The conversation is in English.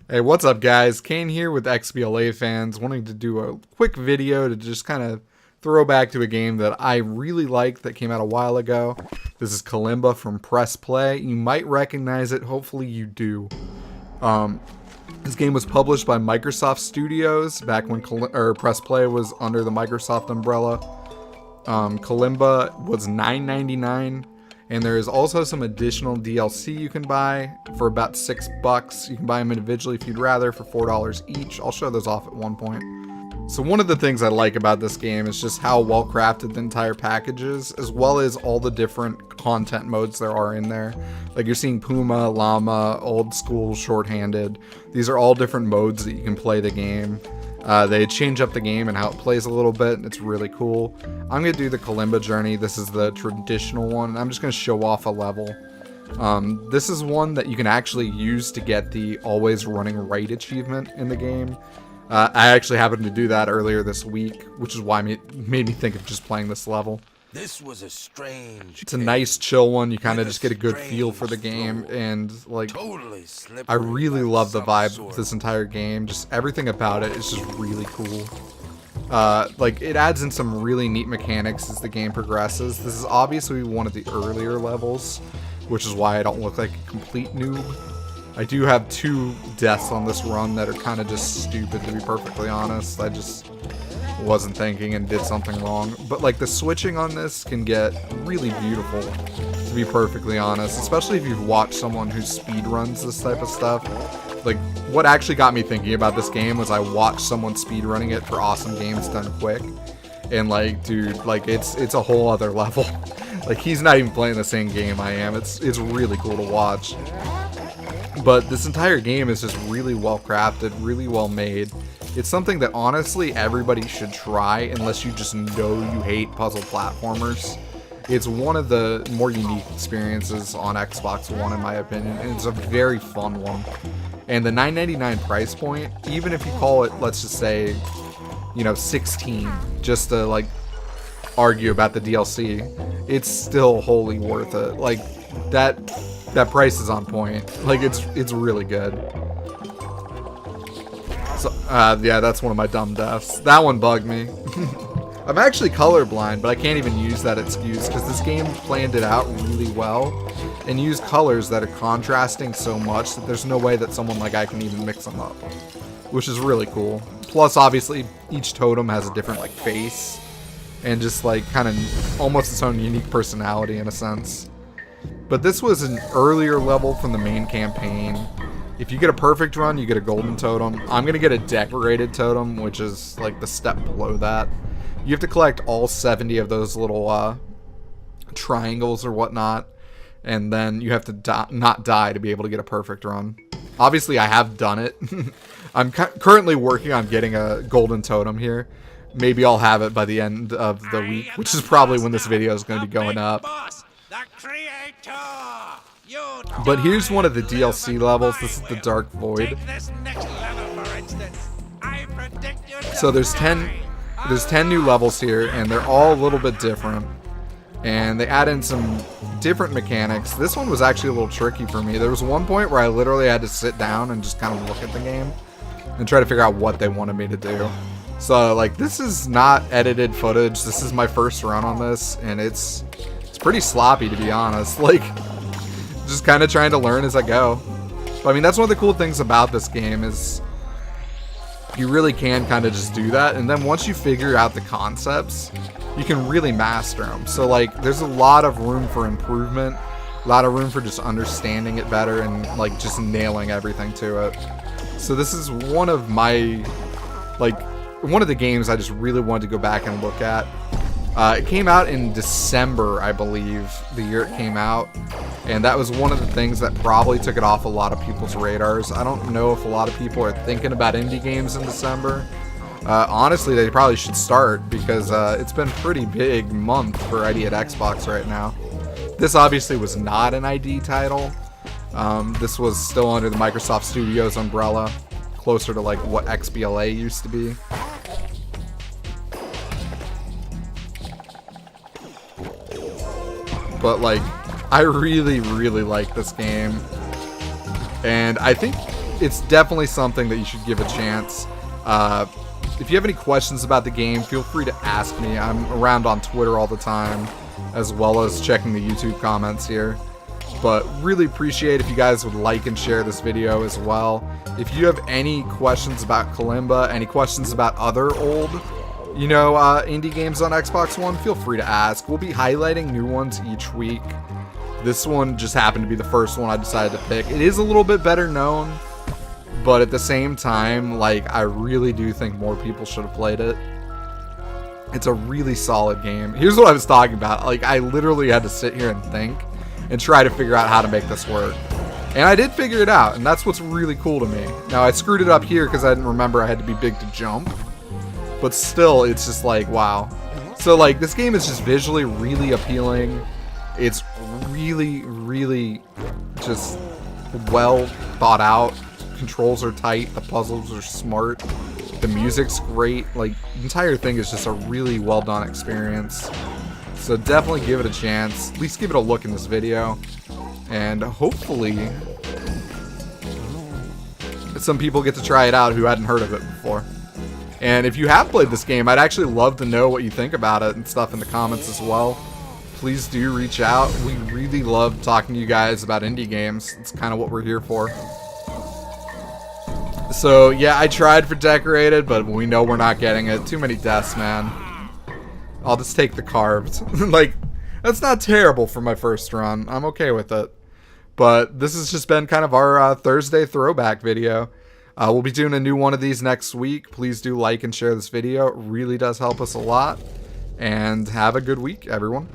Hey, what's up, guys? Kane here with XBLA fans, wanting to do a quick video to just kind of throw back to a game that I really liked that came out a while ago. This is Kalimba from Press Play. You might recognize it. Hopefully you do. This game was published by Microsoft Studios back when Press Play was under the Microsoft umbrella. Kalimba was $9.99. And there is also some additional DLC you can buy for about $6. You can buy them individually if you'd rather for $4 each. I'll show those off at one point. So one of the things I like about this game is just how well crafted the entire package is, as well as all the different content modes there are in there. Like you're seeing Puma, Llama, Old School, Shorthanded. These are all different modes that you can play the game. They change up the game and how it plays a little bit, and it's really cool. I'm going to do the Kalimba journey. This is the traditional one, and I'm just going to show off a level. This is one that you can actually use to get the always running right achievement in the game. I actually happened to do that earlier this week, which is why it made me think of just playing this level. This was a strange. It's a nice chill one. You kind of just get a good feel for the game, and like I really love the vibe of this entire game. Just everything about it is just really cool. Like it adds in some really neat mechanics as the game progresses. This is obviously one of the earlier levels, which is why I don't look like a complete noob. I do have 2 deaths on this run that are kind of just stupid, to be perfectly honest. I just wasn't thinking and did something wrong. But like the switching on this can get really beautiful, to be perfectly honest, especially if you've watched someone who speed runs this type of stuff. Like what actually got me thinking about this game was I watched someone speed running it for Awesome Games Done Quick, and like dude, like it's a whole other level. Like he's not even playing the same game I am. It's really cool to watch. But this entire game is just really well crafted, really well made. It's something that honestly everybody should try unless you just know you hate puzzle platformers. It's one of the more unique experiences on Xbox One in my opinion, and it's a very fun one. And the $9.99 price point, even if you call it, let's just say, you know, 16, just to like argue about the DLC, it's still wholly worth it. Like that price is on point. Like it's really good. So, yeah, that's one of my dumb deaths. That one bugged me. I'm actually colorblind, but I can't even use that excuse because this game planned it out really well and used colors that are contrasting so much that there's no way that someone like I can even mix them up, which is really cool. Plus, obviously, each totem has a different like face and just like kind of almost its own unique personality in a sense. But this was an earlier level from the main campaign. If you get a perfect run, you get a golden totem. I'm going to get a decorated totem, which is like the step below that. You have to collect all 70 of those little triangles or whatnot, and then you have to not die to be able to get a perfect run. Obviously, I have done it. I'm currently working on getting a golden totem here. Maybe I'll have it by the end of the week, which is probably when this video is going to be going up. But here's one of the DLC levels. This is the Dark Void. So there's 10 new levels here, and they're all a little bit different. And they add in some different mechanics. This one was actually a little tricky for me. There was one point where I literally had to sit down and just kind of look at the game and try to figure out what they wanted me to do. So like this is not edited footage. This is my first run on this, and it's pretty sloppy, to be honest. Like just kind of trying to learn as I go. But I mean, that's one of the cool things about this game is you really can kind of just do that, and then once you figure out the concepts, you can really master them. So like there's a lot of room for improvement, a lot of room for just understanding it better and like just nailing everything to it. So this is one of my one of the games I just really wanted to go back and look at. It came out in December, I believe, the year it came out, and that was one of the things that probably took it off a lot of people's radars. I don't know if a lot of people are thinking about indie games in December. Honestly, they probably should start because it's been a pretty big month for ID at Xbox right now. This obviously was not an ID title. This was still under the Microsoft Studios umbrella, closer to like what XBLA used to be. But like I really like this game, and I think it's definitely something that you should give a chance. If you have any questions about the game, feel free to ask me. I'm around on Twitter all the time, as well as checking the YouTube comments here. But really appreciate if you guys would like and share this video as well. If you have any questions about Kalimba, any questions about other old, you know, indie games on Xbox One, feel free to ask. We'll be highlighting new ones each week. This one just happened to be the first one I decided to pick. It is a little bit better known, but at the same time, like, I really do think more people should have played it. It's a really solid game. Here's what I was talking about. Like, I literally had to sit here and think and try to figure out how to make this work. And I did figure it out, and that's what's really cool to me. Now, I screwed it up here because I didn't remember I had to be big to jump. But still, it's just like, wow. So, like, this game is just visually really appealing. It's really, really just well thought out. Controls are tight. The puzzles are smart. The music's great. Like, the entire thing is just a really well done experience. So definitely give it a chance. At least give it a look in this video. And hopefully some people get to try it out who hadn't heard of it before. And if you have played this game, I'd actually love to know what you think about it and stuff in the comments as well. Please do reach out. We really love talking to you guys about indie games. It's kind of what we're here for. So yeah, I tried for decorated, but we know we're not getting it. Too many deaths, man. I'll just take the carved. Like, that's not terrible for my first run. I'm okay with it. But this has just been kind of our Thursday throwback video. We'll be doing a new one of these next week. Please do like and share this video. It really does help us a lot. And have a good week, everyone.